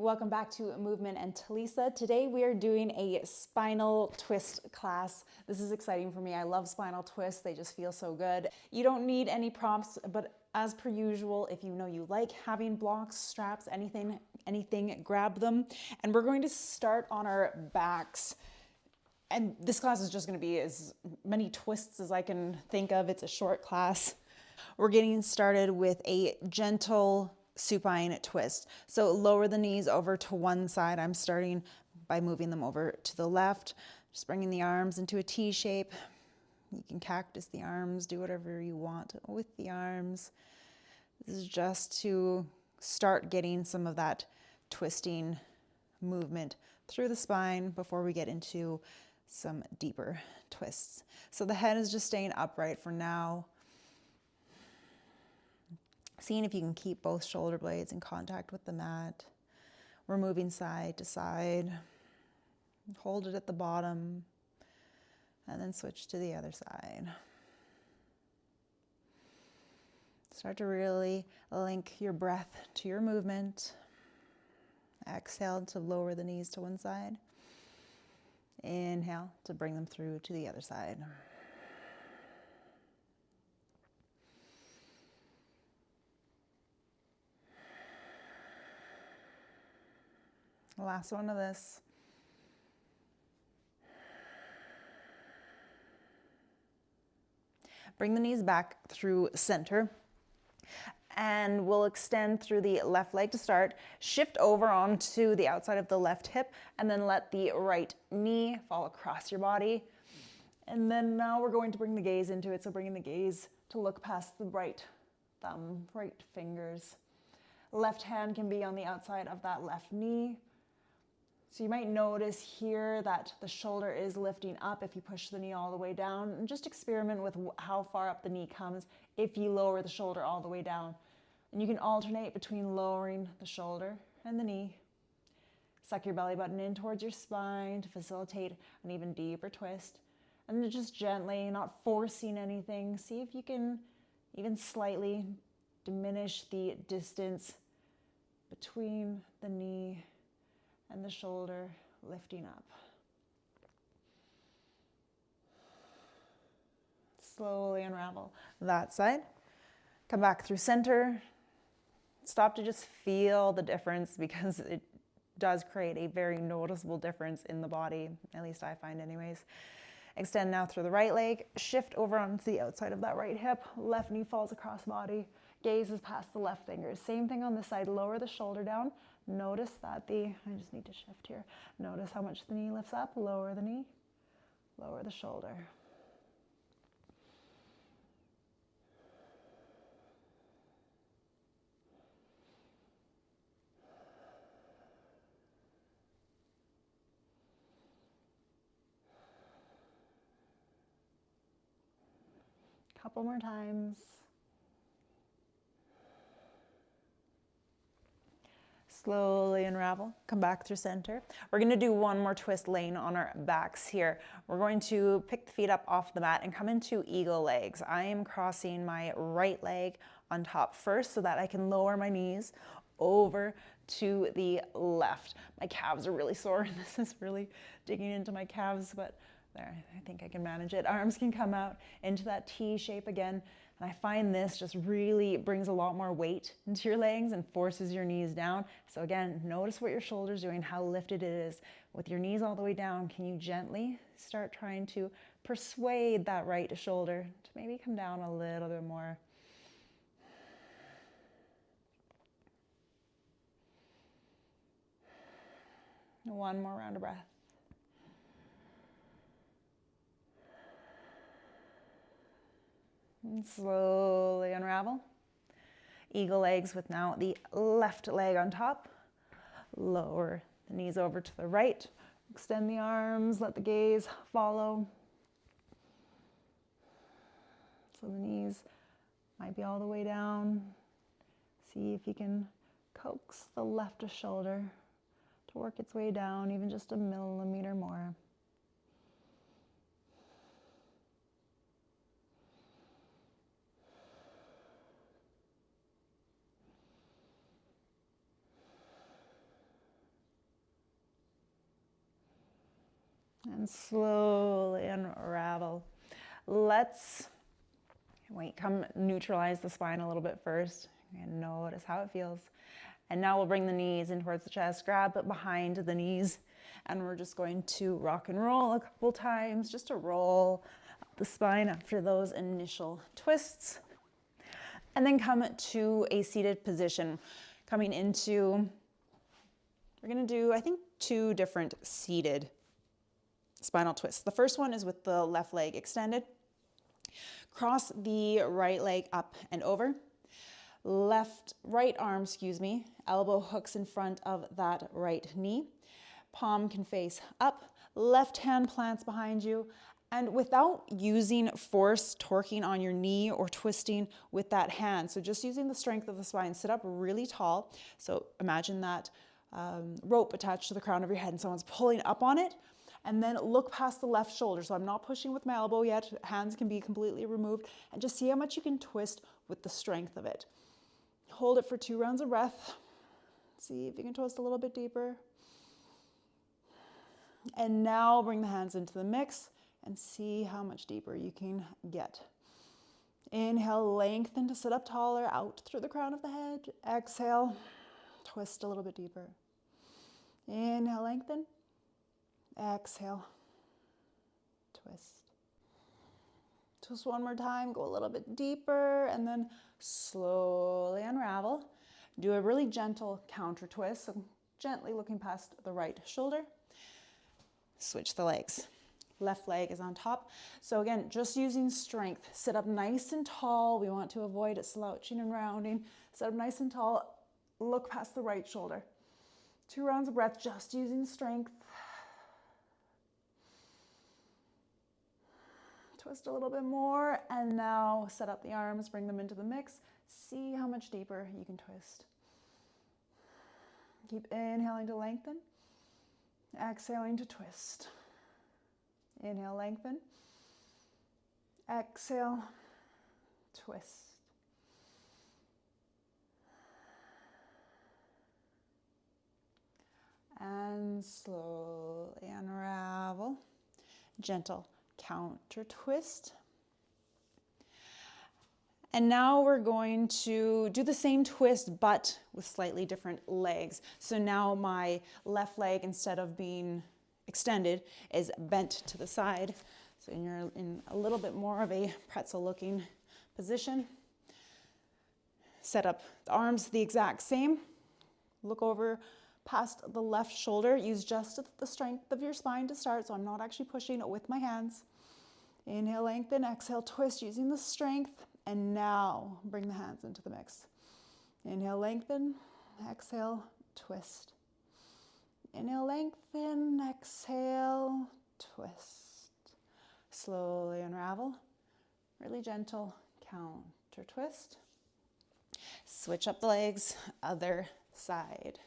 Welcome back to Movement and Talisa. Today we are doing a spinal twist class. This is exciting for me. I love spinal twists. They just feel so good. You don't need any prompts, but as per usual, if you know you like having blocks, straps, anything, grab them. And we're going to start on our backs. And this class is just going to be as many twists as I can think of. It's a short class. We're getting started with a gentle supine twist. So lower the knees over to one side. I'm starting by moving them over to the left, just bringing the arms into a T shape. You can cactus the arms, do whatever you want with the arms. This is just to start getting some of that twisting movement through the spine before we get into some deeper twists. So the head is just staying upright for now. Seeing if you can keep both shoulder blades in contact with the mat. We're moving side to side. Hold it at the bottom and then switch to the other side. Start to really link your breath to your movement. Exhale to lower the knees to one side. Inhale to bring them through to the other side. Last one of this. Bring the knees back through center. And we'll extend through the left leg to start. Shift over onto the outside of the left hip and then let the right knee fall across your body. And then now we're going to bring the gaze into it. So bringing the gaze to look past the right thumb, right fingers. Left hand can be on the outside of that left knee. So you might notice here that the shoulder is lifting up if you push the knee all the way down. And just experiment with how far up the knee comes if you lower the shoulder all the way down. And you can alternate between lowering the shoulder and the knee. Suck your belly button in towards your spine to facilitate an even deeper twist. And then just gently, not forcing anything, see if you can even slightly diminish the distance between the knee and the shoulder lifting up. Slowly unravel that side. Come back through center. Stop to just feel the difference because it does create a very noticeable difference in the body, at least I find anyways. Extend now through the right leg. Shift over onto the outside of that right hip. Left knee falls across body. Gaze is past the left fingers. Same thing on this side. Lower the shoulder down. Notice that I just need to shift here. Notice how much the knee lifts up. Lower the knee. Lower the shoulder. Couple more times. Slowly unravel, come back through center. We're gonna do one more twist laying on our backs here. We're going to pick the feet up off the mat and come into eagle legs. I am crossing my right leg on top first so that I can lower my knees over to the left. My calves are really sore and this is really digging into my calves, but there, I think I can manage it. Arms can come out into that T shape again. And I find this just really brings a lot more weight into your legs and forces your knees down. So again, notice what your shoulder's doing, how lifted it is. With your knees all the way down, can you gently start trying to persuade that right shoulder to maybe come down a little bit more? One more round of breath. And slowly unravel. Eagle legs with now the left leg on top. Lower the knees over to the right. Extend the arms, let the gaze follow. So the knees might be all the way down. See if you can coax the left shoulder to work its way down even just a millimeter more. and slowly unravel. Let's come neutralize the spine a little bit first and notice how it feels. And now we'll bring the knees in towards the chest, grab behind the knees, and we're just going to rock and roll a couple times just to roll up the spine after those initial twists. And then come to a seated position. Coming into, we're gonna do, I think, 2 different seated spinal twists. The first one is with the left leg extended. Cross the right leg up and over. Right arm, elbow hooks in front of that right knee. Palm can face up. Left hand plants behind you. And without using force, torquing on your knee or twisting with that hand. So just using the strength of the spine, sit up really tall. So imagine that rope attached to the crown of your head and someone's pulling up on it. And then look past the left shoulder. So I'm not pushing with my elbow yet. Hands can be completely removed. And just see how much you can twist with the strength of it. Hold it for 2 rounds of breath. See if you can twist a little bit deeper. And now bring the hands into the mix and see how much deeper you can get. Inhale, lengthen to sit up taller, out through the crown of the head. Exhale, twist a little bit deeper. Inhale, lengthen. Exhale, twist. Twist one more time, go a little bit deeper, and then slowly unravel. Do a really gentle counter twist, so gently looking past the right shoulder. Switch the legs. Left leg is on top. So again, just using strength. Sit up nice and tall. We want to avoid it slouching and rounding. Sit up nice and tall. Look past the right shoulder. 2 rounds of breath, just using strength. Twist a little bit more, and now set up the arms, bring them into the mix. See how much deeper you can twist. Keep inhaling to lengthen, exhaling to twist. Inhale, lengthen, exhale, twist. And slowly unravel. Gentle counter twist. And now we're going to do the same twist, but with slightly different legs. So now my left leg, instead of being extended, is bent to the side. So you're in a little bit more of a pretzel looking position. Set up the arms the exact same. Look over past the left shoulder. Use just the strength of your spine to start, so I'm not actually pushing it with my hands. Inhale, lengthen, exhale, twist using the strength. And now bring the hands into the mix. Inhale, lengthen, exhale, twist. Inhale, lengthen, exhale, twist. Slowly unravel. Really gentle counter twist. Switch up the legs, other side.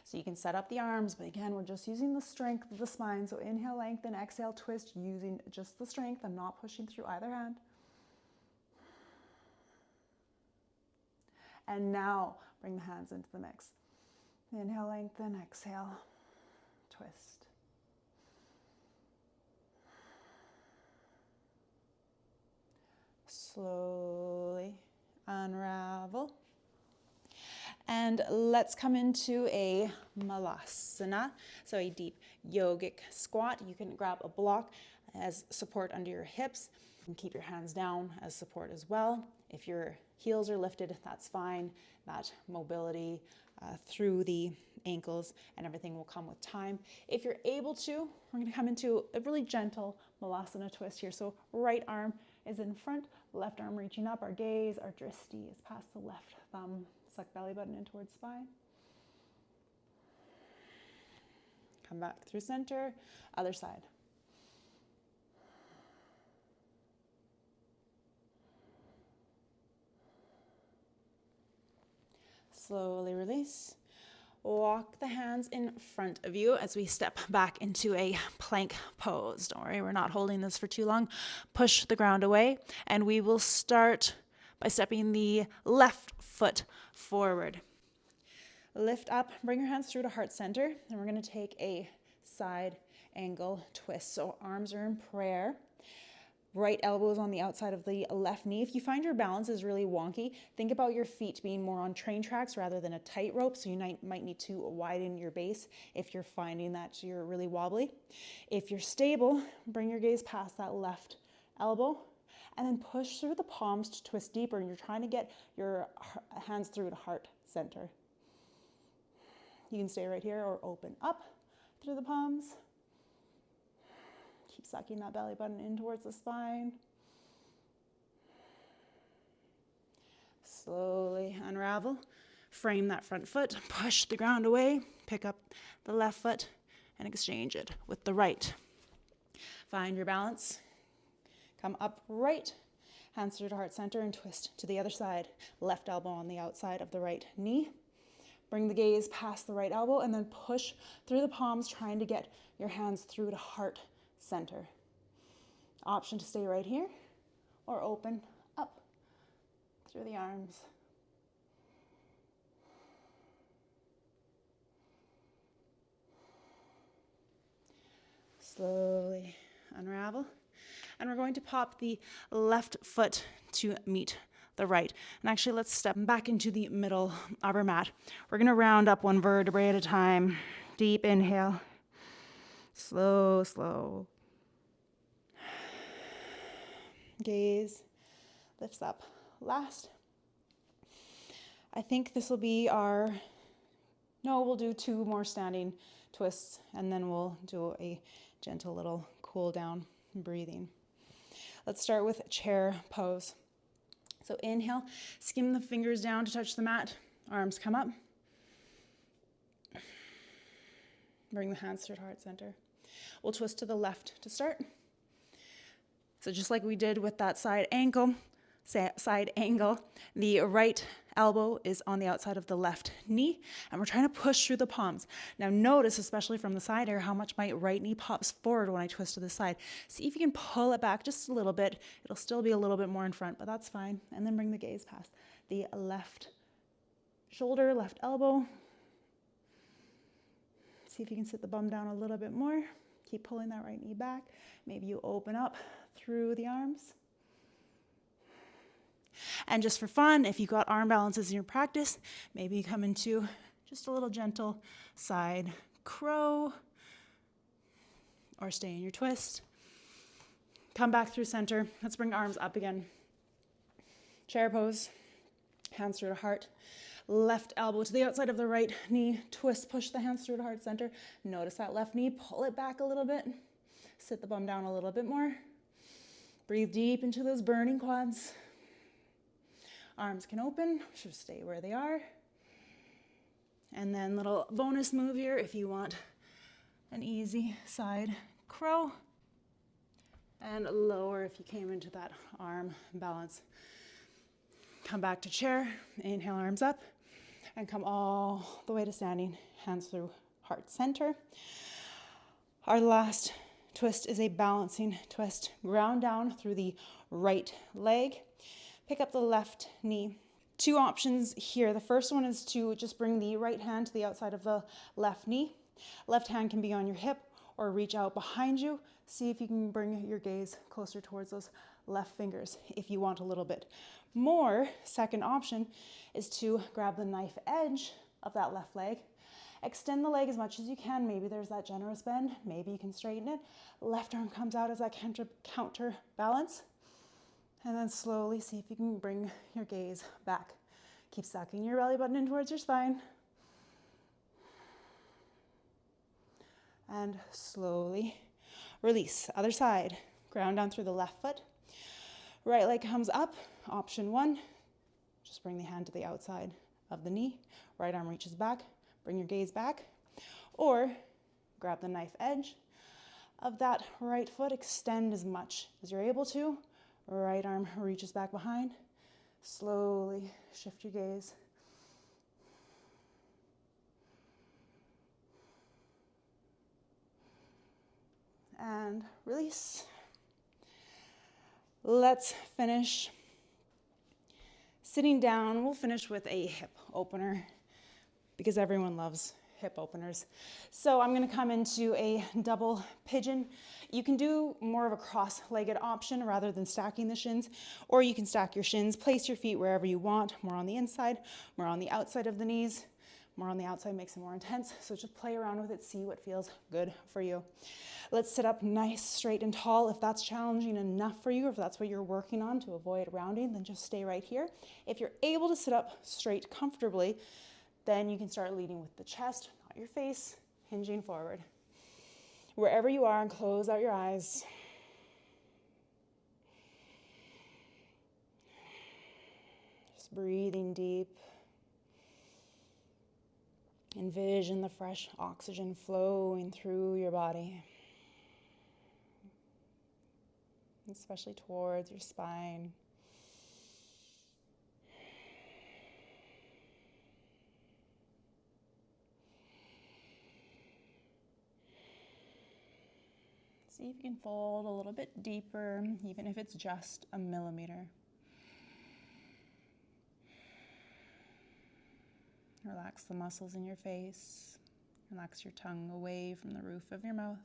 So you can set up the arms, but again, we're just using the strength of the spine. So inhale, lengthen, exhale, twist, using just the strength. I'm not pushing through either hand. And now bring the hands into the mix. Inhale, lengthen, exhale, twist. Slowly unravel. And let's come into a malasana, so a deep yogic squat. You can grab a block as support under your hips and keep your hands down as support as well. If your heels are lifted, that's fine. That mobility through the ankles and everything will come with time. If you're able to, we're going to come into a really gentle malasana twist here. So right arm is in front, left arm reaching up. Our gaze, our drishti is past the left thumb. Suck belly button in towards spine. Come back through center, other side. Slowly release. Walk the hands in front of you as we step back into a plank pose. Don't worry, we're not holding this for too long. Push the ground away, and we will start by stepping the left foot forward. Lift up, bring your hands through to heart center, and we're going to take a side angle twist. So arms are in prayer. Right elbow is on the outside of the left knee. If you find your balance is really wonky, think about your feet being more on train tracks rather than a tightrope. So you might need to widen your base if you're finding that you're really wobbly. If you're stable, bring your gaze past that left elbow and then push through the palms to twist deeper. And you're trying to get your hands through to heart center. You can stay right here or open up through the palms. Keep sucking that belly button in towards the spine. Slowly unravel. Frame that front foot. Push the ground away. Pick up the left foot and exchange it with the right. Find your balance. Come upright. Hands through to heart center and twist to the other side. Left elbow on the outside of the right knee. Bring the gaze past the right elbow and then push through the palms, trying to get your hands through to heart center. Option to stay right here or open up through the arms. Slowly unravel. And we're going to pop the left foot to meet the right. And actually, let's step back into the middle upper mat. We're going to round up one vertebrae at a time. Deep inhale. Slow, slow. Gaze lifts up last. I think this will be we'll do 2 more standing twists and then we'll do a gentle little cool down breathing. Let's start with chair pose. So inhale, skim the fingers down to touch the mat. Arms come up. Bring the hands to heart center. We'll twist to the left to start. So just like we did with that side angle, the right elbow is on the outside of the left knee, and we're trying to push through the palms. Now notice, especially from the side here, how much my right knee pops forward when I twist to the side. See if you can pull it back just a little bit. It'll still be a little bit more in front, but that's fine. And then bring the gaze past the left shoulder, left elbow. See if you can sit the bum down a little bit more. Keep pulling that right knee back. Maybe you open up through the arms. And just for fun, if you've got arm balances in your practice, maybe you come into just a little gentle side crow or stay in your twist. Come back through center. Let's bring arms up again. Chair pose, hands through to heart. Left elbow to the outside of the right knee. Twist, push the hands through to heart center. Notice that left knee, pull it back a little bit. Sit the bum down a little bit more. Breathe deep into those burning quads. Arms can open, should stay where they are. And then little bonus move here if you want an easy side crow. And lower if you came into that arm balance. Come back to chair, inhale, arms up, and come all the way to standing, hands through heart center. Our last twist is a balancing twist. Ground down through the right leg. Pick up the left knee. 2 options here. The first one is to just bring the right hand to the outside of the left knee. Left hand can be on your hip or reach out behind you. See if you can bring your gaze closer towards those left fingers if you want a little bit more. Second option is to grab the knife edge of that left leg. Extend the leg as much as you can. Maybe there's that generous bend. Maybe you can straighten it. Left arm comes out as that counter balance. And then slowly see if you can bring your gaze back. Keep sucking your belly button in towards your spine. And slowly release. Other side. Ground down through the left foot. Right leg comes up. Option 1. Just bring the hand to the outside of the knee. Right arm reaches back. Bring your gaze back. Or grab the knife edge of that right foot. Extend as much as you're able to. Right arm reaches back behind. Slowly shift your gaze. And release. Let's finish sitting down. We'll finish with a hip opener because everyone loves hip openers. So I'm gonna come into a double pigeon. You can do more of a cross-legged option rather than stacking the shins, or you can stack your shins, place your feet wherever you want, more on the inside, more on the outside of the knees. More on the outside makes it more intense, so just play around with it, see what feels good for you. Let's sit up nice, straight and tall. If that's challenging enough for you, if that's what you're working on to avoid rounding, then just stay right here. If you're able to sit up straight comfortably, then you can start leading with the chest, not your face, hinging forward. Wherever you are, close out your eyes. Just breathing deep. Envision the fresh oxygen flowing through your body, especially towards your spine. See if you can fold a little bit deeper, even if it's just a millimeter. Relax the muscles in your face. Relax your tongue away from the roof of your mouth.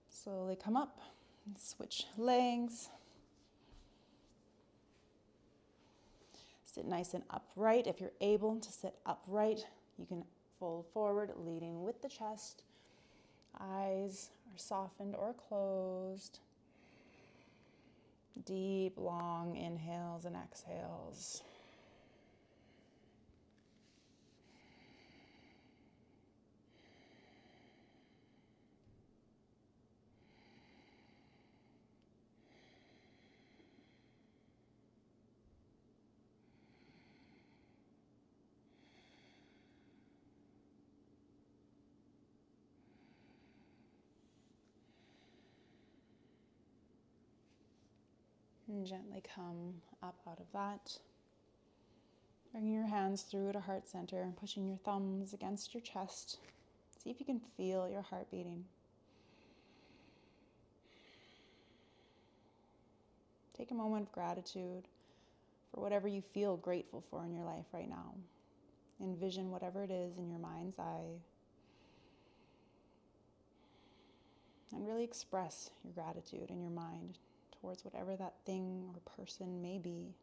Slowly come up and switch legs. Sit nice and upright. If you're able to sit upright, you can fold forward, leading with the chest. Eyes are softened or closed. Deep, long inhales and exhales. And gently come up out of that. Bringing your hands through to heart center, pushing your thumbs against your chest. See if you can feel your heart beating. Take a moment of gratitude for whatever you feel grateful for in your life right now. Envision whatever it is in your mind's eye. And really express your gratitude in your mind towards whatever that thing or person may be.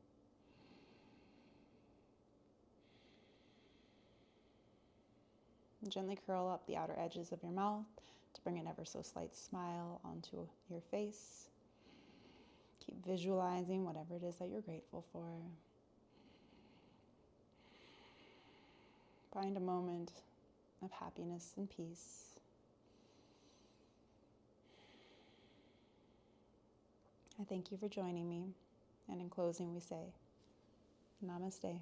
And gently curl up the outer edges of your mouth to bring an ever so slight smile onto your face. Keep visualizing whatever it is that you're grateful for. Find a moment of happiness and peace. I thank you for joining me, and in closing we say, Namaste.